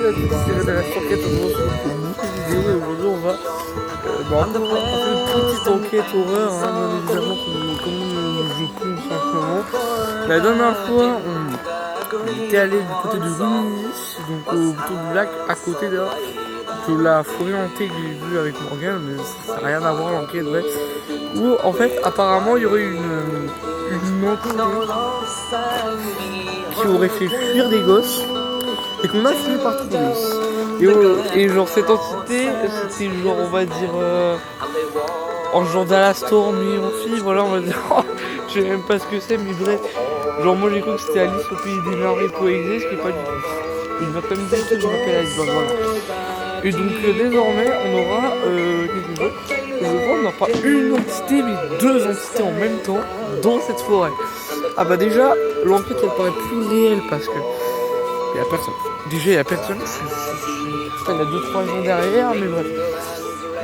la petite de la enquête aujourd'hui pour une nouvelle vidéo et aujourd'hui on va faire une petite enquête horreur, hein, bien évidemment comme je pense en ce moment. La dernière fois on était allé du côté de Rumilly, donc autour du lac à côté de la forêt hantée que j'ai vue avec Morgan, mais ça n'a rien à voir l'enquête bref. Où en fait apparemment il y aurait une entité qui aurait fait fuir des gosses et qu'on a fini par trouver. Et genre cette entité, c'était genre on va dire en genre d'Alastor mais en fille, voilà on va dire. Je sais même pas ce que c'est mais bref. Genre moi j'ai cru que c'était Alice au pays des merveilles poésies, ce qui est pas du tout. Il va comme dire que je m'appelle Alice, donc voilà. Et donc désormais on aura quelque chose. Je vois on n'a pas une entité mais deux entités en même temps dans cette forêt. Ah bah déjà l'enquête elle paraît plus réelle parce que il y a personne. Déjà il y a personne. Il y a 2-3 gens derrière mais bref.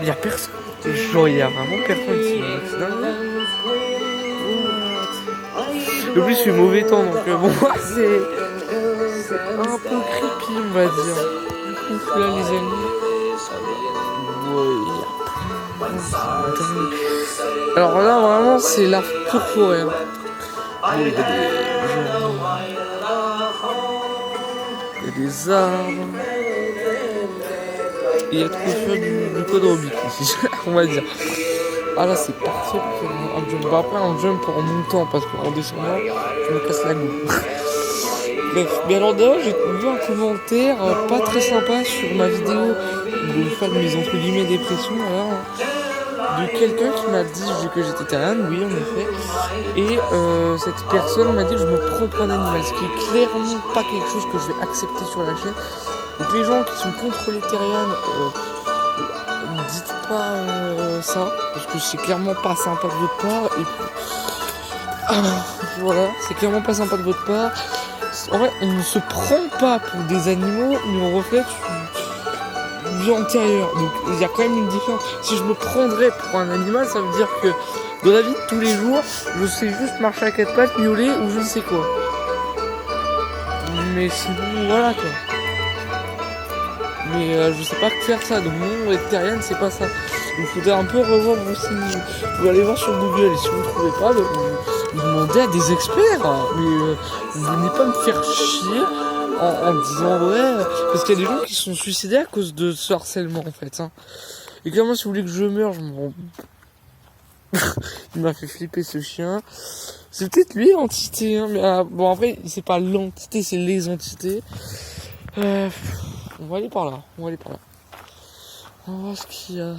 Il y a personne. Genre il y a vraiment personne ici. C'est dingue. En plus il fait mauvais temps donc bon c'est un peu creepy on va dire. Du coup là les amis. Alors là vraiment c'est la pure forêt. Hein. Bon, il y a des arbres. Il y a trop faire du code Rubik ici, on va dire. Ah là c'est parfait pour un jump. Bah, après un jump en montant parce qu'en descendant je me casse la gueule. Bref, mais alors d'ailleurs j'ai trouvé un commentaire pas très sympa sur ma vidéo de faire mes entre guillemets dépression de quelqu'un qui m'a dit, vu que j'étais terrienne, oui en effet, et cette personne m'a dit que je me prends pour un animal, ce qui est clairement pas quelque chose que je vais accepter sur la chaîne. Donc les gens qui sont contre les terriennes, ne dites pas ça, parce que c'est clairement pas sympa de votre part, et voilà, c'est clairement pas sympa de votre part. En vrai, on ne se prend pas pour des animaux, mais on reflète une vie antérieure. Donc il y a quand même une différence. Si je me prendrais pour un animal, ça veut dire que dans la vie de tous les jours, je sais juste marcher à quatre pattes, miauler ou je ne sais quoi. Mais sinon, voilà quoi. Mais je sais pas faire ça. Donc non, végétarienne, c'est pas ça. Il faudrait un peu revoir vos signes. Vous pouvez aller voir sur Google et si vous ne trouvez pas, vous demandez à des experts. Mais vous venez pas me faire chier en disant ouais. Parce qu'il y a des gens qui sont suicidés à cause de ce harcèlement en fait. Hein. Et clairement, si vous voulez que je meure, je m'en... Il m'a fait flipper ce chien. C'est peut-être lui l'entité. Hein, mais bon après, c'est pas l'entité, c'est les entités. On va aller par là. On va voir ce qu'il y a.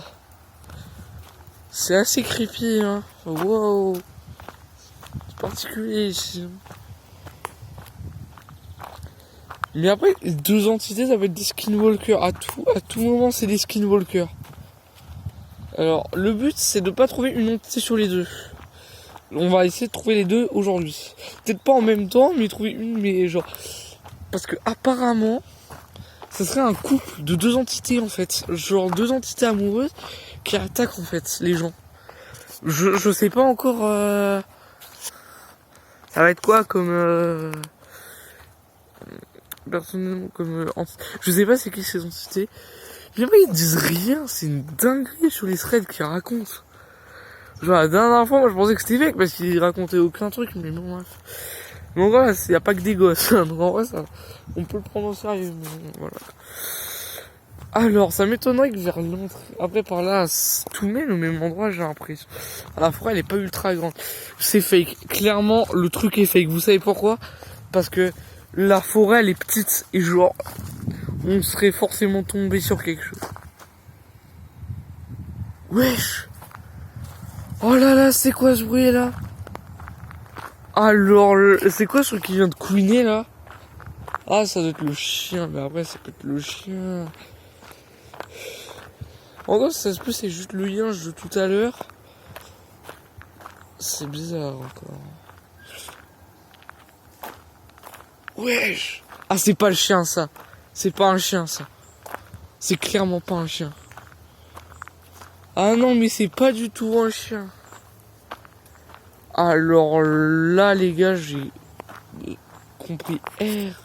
C'est assez creepy, hein. Wow. C'est particulier ici. Mais après, deux entités, ça va être des skinwalkers. À tout moment, c'est des skinwalkers. Alors, le but, c'est de pas trouver une entité sur les deux. On va essayer de trouver les deux aujourd'hui. Peut-être pas en même temps, mais trouver une, mais genre... Parce que apparemment, ça serait un couple de deux entités, en fait. Genre, deux entités amoureuses qui attaquent, en fait, les gens. Je sais pas encore... Ça va être quoi comme... personnellement, comme... Je sais pas c'est qui ces entités. Mais après, ils disent rien. C'est une dinguerie sur les threads qu'ils racontent. Genre, la dernière fois, moi, je pensais que c'était fake parce qu'ils racontaient aucun truc. Mais bon, bref. Donc voilà, il n'y a pas que des gosses. Donc en vrai, ça, on peut le prendre au sérieux. Mais voilà. Alors, ça m'étonnerait que vers l'entrée, après par là, tout mène au même endroit, j'ai l'impression. La forêt, elle est pas ultra grande. C'est fake. Clairement, le truc est fake. Vous savez pourquoi? Parce que la forêt, elle est petite. Et genre, on serait forcément tombé sur quelque chose. Wesh! Oh là là, c'est quoi ce bruit là? Alors, c'est quoi ce truc qui vient de couiner là? Ah, ça doit être le chien. Mais après, ça peut être le chien. En gros, ça se peut, c'est juste le yinche de tout à l'heure. C'est bizarre encore. Wesh! Ah, c'est pas le chien ça. C'est pas un chien ça. C'est clairement pas un chien. Ah non, mais c'est pas du tout un chien. Alors là, les gars, j'ai compris R.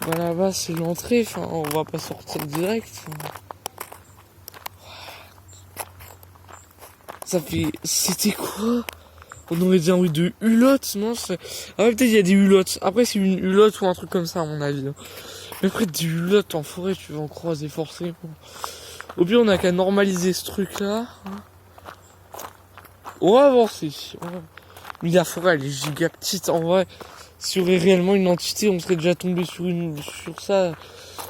Bah là-bas c'est l'entrée, enfin on va pas sortir direct. Ça fait... C'était quoi? On aurait dit un bruit de hulotte, non? Ah ouais, peut-être il y a des hulottes. Après c'est une hulotte ou un truc comme ça à mon avis. Mais après des hulottes en forêt, tu vas en croiser forcément. Au pire on a qu'à normaliser ce truc là. On va avancer. Mais la forêt elle est giga petite en vrai. S'il y aurait réellement une entité, on serait déjà tombé sur ça.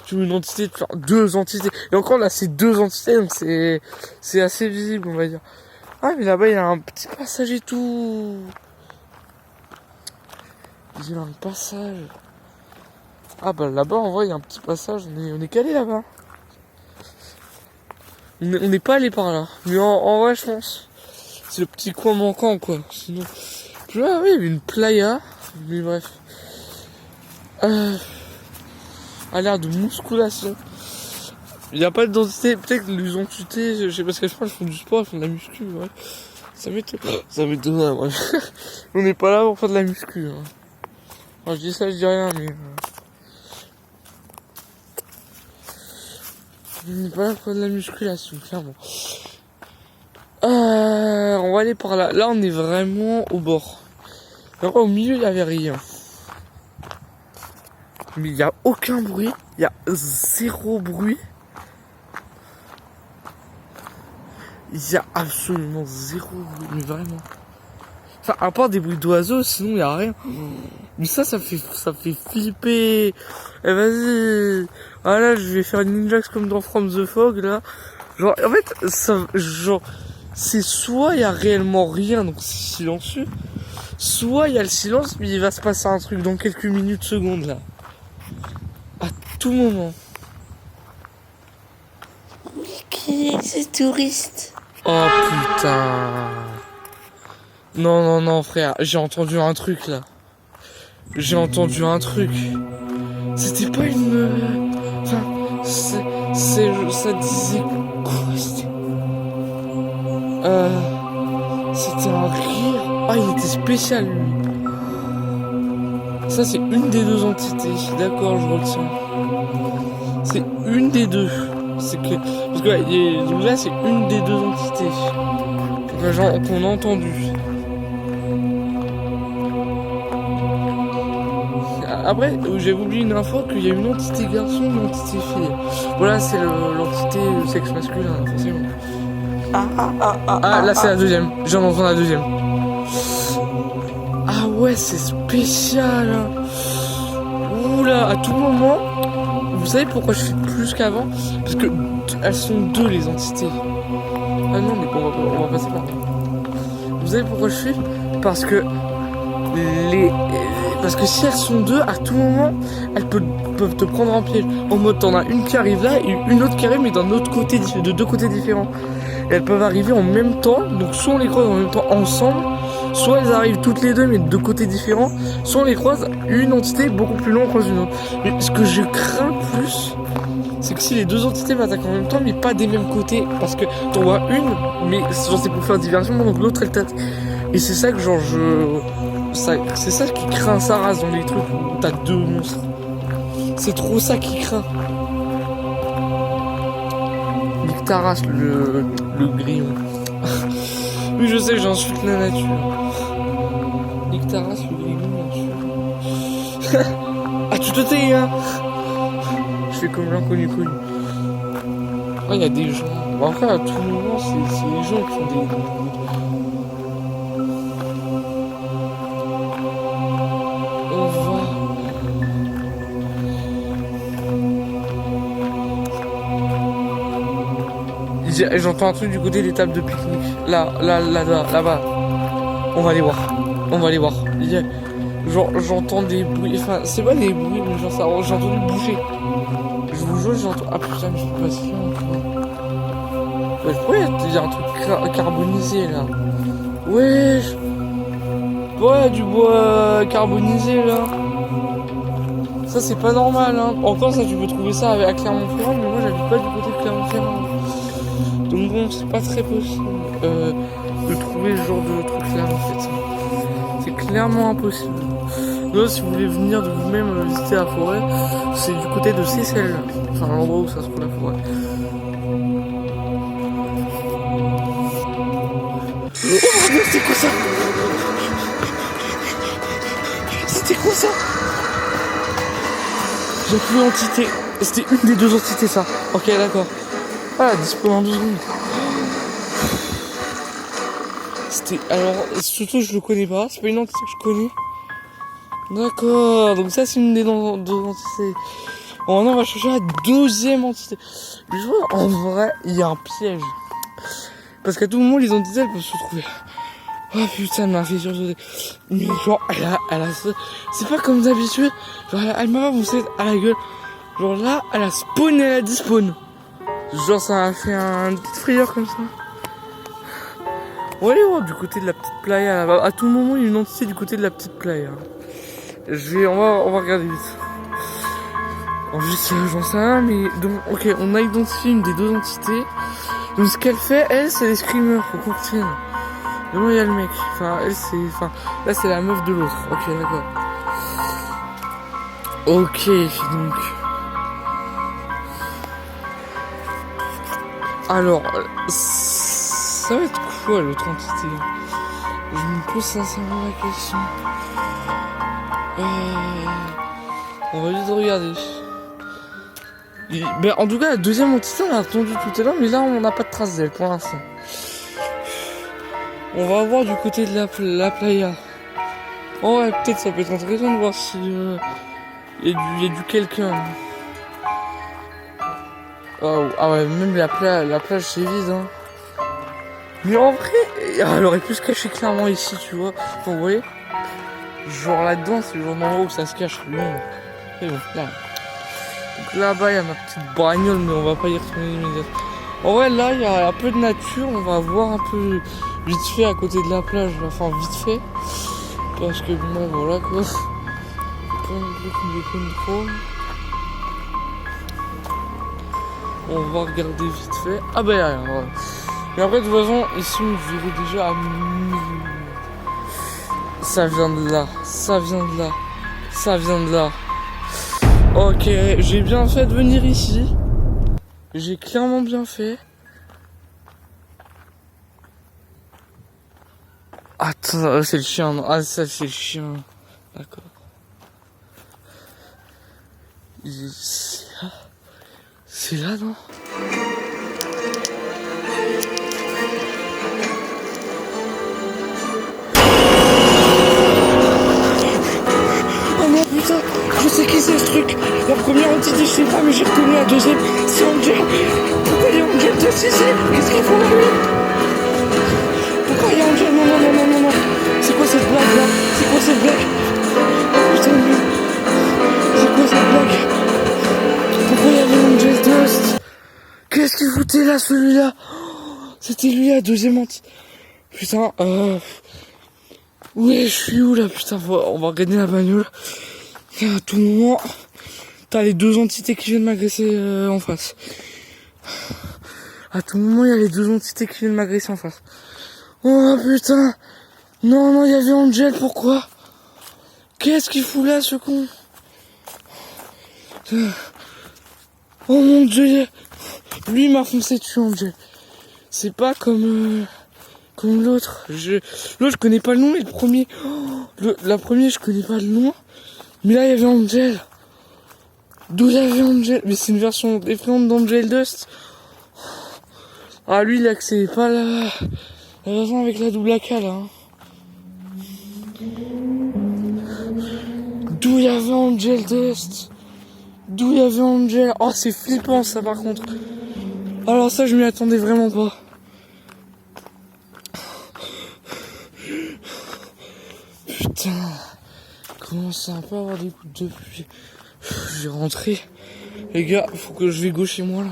Sur une entité, enfin, deux entités. Et encore là c'est deux entités, donc c'est assez visible on va dire. Ah mais là-bas il y a un petit passage et tout. Il y a un passage. Ah bah là-bas en vrai il y a un petit passage. On est calé là-bas. On n'est pas allé par là. Mais en vrai je pense. C'est le petit coin manquant quoi. Sinon. Là oui il y avait une playa. Mais bref. À l'air de musculation. Il n'y a pas d'identité, peut-être qu'ils les ont tutés, je sais pas ce que je pense, ils font du sport, ils font de la muscu, ouais. Ça m'étonne, ouais. On n'est pas là pour faire de la muscu, hein. Enfin, je dis ça, je dis rien, mais... On n'est pas là pour faire de la musculation, clairement. On va aller par là. Là, on est vraiment au bord. Alors, au milieu, il n'y avait rien. Mais il n'y a aucun bruit, il y a zéro bruit. Il y a absolument zéro bruit, mais vraiment. Enfin, à part des bruits d'oiseaux, sinon il y a rien. Mais ça fait flipper. Eh vas-y. Ah là, je vais faire une ninjax comme dans From the Fog, là. Genre, en fait, c'est soit il y a réellement rien, donc c'est silencieux. Soit il y a le silence, mais il va se passer un truc dans quelques minutes, secondes, là. À tout moment. Qui est ce touriste? Oh putain. Non, frère, j'ai entendu un truc là. J'ai entendu un truc. C'était pas une... Enfin, ça disait quoi? C'était un rire. Ah, il était spécial lui. Ça c'est une des deux entités. D'accord, je retiens. C'est une des deux. C'est que... Parce que donc là c'est une des deux entités. Qu'on a entendu. Après, j'ai oublié une info qu'il y a une entité garçon et une entité fille. Voilà, c'est l'entité sexe masculin, forcément. Ah, là c'est la deuxième. J'en entends la deuxième. Ah ouais, c'est spécial. Oula, à tout moment. Vous savez pourquoi je fais plus qu'avant? Parce que elles sont deux les entités. Ah non, mais on va passer par là. Vous savez pourquoi je fais? Parce que si elles sont deux, à tout moment, elles peuvent te prendre en piège. En mode, t'en as une qui arrive là et une autre qui arrive, mais d'un autre côté, de deux côtés différents. Et elles peuvent arriver en même temps, donc soit on les croise en même temps ensemble, soit elles arrivent toutes les deux, mais de deux côtés différents, soit on les croise une entité beaucoup plus loin croise une autre. Mais ce que je crains plus, c'est que si les deux entités m'attaquent en même temps, mais pas des mêmes côtés, parce que t'en vois une, mais genre c'est pour faire diversion, donc l'autre elle t'attaque. Et c'est ça que genre c'est ça qui craint sa race dans les trucs où t'as deux monstres. C'est trop ça qui craint. Nique ta race, le grillon. Oui, je sais, j'insulte la nature. Nique ta race, le grillon, bien sûr. Ah, tu te tais, hein? Je fais comme l'inconnu connu. Ah, il y a des gens. Bon, après, à tout moment, c'est les gens qui font des... J'entends un truc du côté des tables de pique-nique. Là-bas. On va aller voir. J'entends des bruits. Enfin, c'est pas des bruits, mais genre ça. J'ai entendu bouger. Je vous jure, j'entends. Ah putain, mais je peux pas se faire encore. Ouais, pourquoi il y a un truc carbonisé là? Ouais. Ouais, du bois carbonisé là. Ça, c'est pas normal, hein. Encore, ça, tu peux trouver ça à Clermont-Ferrand, mais moi, j'habite pas du côté de Clermont-Ferrand. Donc bon, c'est pas très possible de trouver ce genre de truc là en fait. C'est clairement impossible. Donc si vous voulez venir de vous-même visiter la forêt, C'est du côté de Seyssel, enfin l'endroit où ça se trouve la forêt. Oh mon dieu, c'était quoi ça? C'était quoi ça? J'ai plus l'entité. C'était une des deux entités ça. Ok d'accord. Voilà, dispo en 2 secondes. C'était. Alors, surtout je le connais pas, c'est pas une entité que je connais. D'accord, donc ça c'est une des deux entités. Oh non, on va chercher la deuxième entité. Mais je vois, en vrai, il y a un piège. Parce qu'à tout moment, les entités, elles peuvent se trouver. Oh putain, elle m'a fait sursauter. Mais genre, elle a, c'est pas comme d'habitude. Genre, elle m'a pas poussé à la gueule. Genre là, elle a spawn et elle a despawn. Genre, ça a fait une petite frayeur comme ça. On va aller voir du côté de la petite playa. À tout moment, il y a une entité du côté de la petite playa. On va regarder vite. En juste, j'en sais rien, mais donc, ok, on a identifié une des deux entités. Donc, ce qu'elle fait, elle, c'est les screamers, faut qu'on retienne. Et moi, il y a le mec. Enfin, elle, là, c'est la meuf de l'autre. Ok, d'accord. Ok, donc. Alors, ça va être quoi l'autre entité? Je me pose sincèrement la question. On va juste regarder. Ben, en tout cas, la deuxième entité, on l'a attendue tout à l'heure, mais là, on n'a pas de trace d'elle pour l'instant. On va voir du côté de la playa. Oh ouais, peut-être ça peut être intéressant de voir si y a du quelqu'un. Oh, ah ouais, même la plage c'est vide. Hein. Mais en vrai, elle aurait pu se cacher clairement ici, tu vois. Vous voyez? Genre là-dedans, c'est le genre d'endroit où ça se cache. Et bon, là. Donc là-bas, il y a ma petite bagnole, mais on va pas y retourner immédiatement. En vrai, là, il y a un peu de nature. On va voir un peu vite fait à côté de la plage. Enfin, vite fait. Parce que, bon, voilà quoi. Pas non plus qu'on déconne trop. On va regarder vite fait. Ah bah, y'a rien, voilà. Mais après, de toute façon, ici, on verrait déjà à ça vient de là. Ça vient de là. Ça vient de là. Ok, j'ai bien fait de venir ici. J'ai clairement bien fait. Attends, c'est le chien. Non. Ah, ça, c'est le chien. D'accord. C'est là. C'est là, non? Oh non, putain, je sais qui c'est ce truc. La première entité, je sais pas, mais j'ai reconnu la deuxième. C'est Angel. Pourquoi il y a Angel de ici? Qu'est-ce qu'ils font là, lui? Pourquoi il y a Angel? Non, non, non, non, non, non. C'est quoi cette blague là? C'est quoi cette blague? Oh putain, lui. C'est quoi cette blague? Pourquoi il y avait Angel Dust? Qu'est-ce qu'il foutait là, celui-là? C'était lui, la deuxième entité. Putain, ouais, je suis où là, putain, on va regarder la bagnole. Et à tout moment, t'as les deux entités qui viennent m'agresser en face. À tout moment, il y a les deux entités qui viennent m'agresser en face. Oh putain. Non, non, il y avait Angel, pourquoi? Qu'est-ce qu'il fout là, ce con? Oh mon dieu. Lui, il m'a foncé dessus, Angel. C'est pas comme l'autre. L'autre, je connais pas le nom, et le premier... la première, je connais pas le nom. Mais là, il y avait Angel. D'où il y avait Angel? Mais c'est une version différente d'Angel Dust. Ah, lui, il accédait pas la version avec la double AK, là. Hein. D'où il y avait Angel Dust. D'où il y avait Angel. Oh, c'est flippant, ça, par contre. Alors ça, je m'y attendais vraiment pas. Putain. Comment ça va pas avoir des coups de pluie? Je vais rentrer. Les gars, faut que je vais gaucher moi là.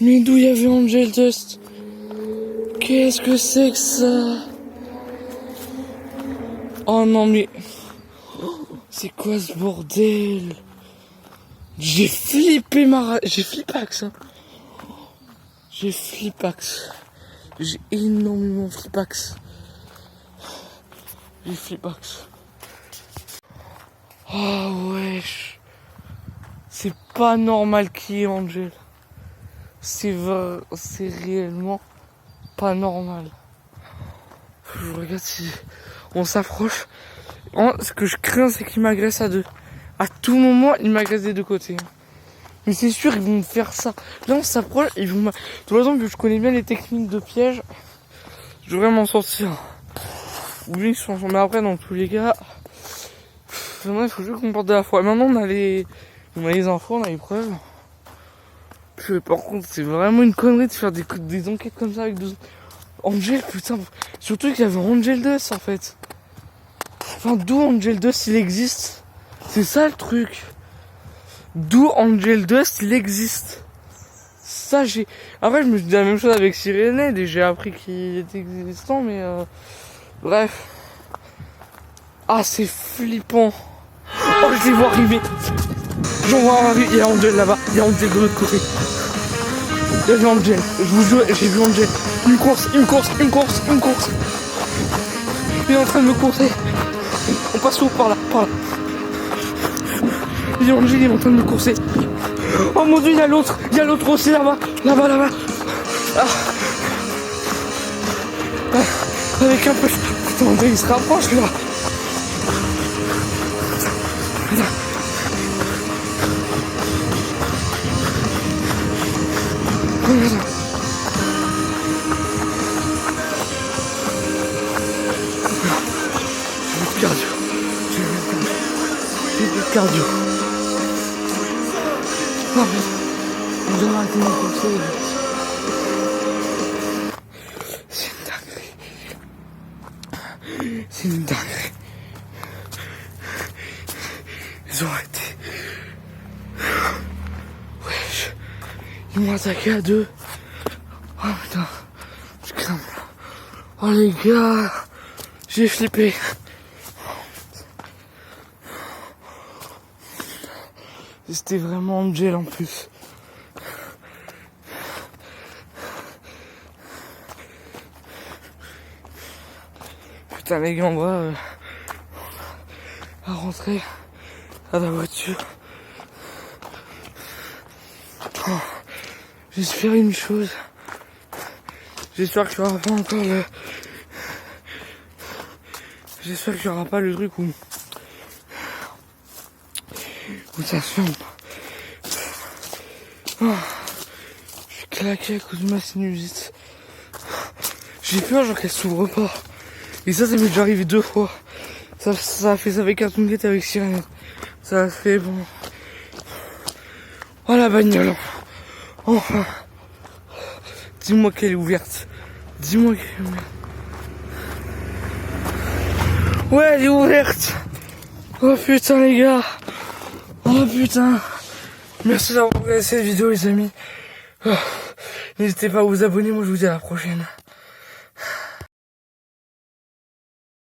Mais d'où il y avait Angel Dust? Qu'est-ce que c'est que ça? Oh non mais... C'est quoi ce bordel? J'ai flippé J'ai flippax hein. J'ai flippax. J'ai énormément flippax. J'ai flippax. Oh wesh. C'est pas normal qu'il y ait Angel. C'est réellement pas normal. Je regarde si on s'approche. Ce que je crains, c'est qu'il m'agresse à deux. À tout moment, il m'agresse des deux côtés. Mais c'est sûr, ils vont me faire ça. Là, on s'approche, ils vont. De toute façon, que je connais bien les techniques de piège, je devrais m'en sortir. Oui, mais après, dans tous les cas, il faut juste qu'on porte de la foi. Maintenant, on a les infos, on a les preuves. Par contre, c'est vraiment une connerie de faire des enquêtes comme ça avec deux. Angel, putain. Surtout qu'il y avait Angel Dust en fait. Enfin, d'où Angel Dust il existe? C'est ça le truc. D'où Angel Dust il existe. Ça, j'ai. Après, je me suis dit la même chose avec Sirenade et j'ai appris qu'il était existant, mais bref. Ah, c'est flippant. Oh, je les vois arriver. J'en vois arriver. Il y a Angel là-bas. Il y a Angel de l'autre côté. Il y a Angel. Je vous jure, j'ai vu Angel. Il me course. Il est en train de me courser. On passe où? Par là. Il y a Angel, il est en train de me courser. Oh mon dieu, il y a l'autre aussi là-bas. Ah. Avec un peu. Putain, Angel, il se rapproche là. J'ai plus de cardio. Non mais, on doit arrêter de me courser. C'est une dinguerie. Ils ont arrêté. Wesh. Ils m'ont attaqué à deux. Oh putain. Je crains. Oh les gars. J'ai flippé. C'était vraiment Angel en plus. Putain les gars, on va rentrer à la voiture. Oh, j'espère une chose. J'espère qu'il n'y aura pas encore le... J'espère qu'il n'y aura pas le truc où ça se ferme. Oh, je suis claqué à cause de ma sinusite. J'ai peur genre qu'elle s'ouvre pas. Et ça m'est déjà arrivé 2 fois. Ça a fait ça avec Cartoon Gate avec Sirenade. Ça a fait bon. Oh la bagnole. Enfin. Dis-moi qu'elle est ouverte. Dis-moi qu'elle est ouverte. Ouais, elle est ouverte. Oh putain les gars. Oh putain. Merci d'avoir regardé cette vidéo les amis. N'hésitez pas à vous abonner, moi je vous dis à la prochaine.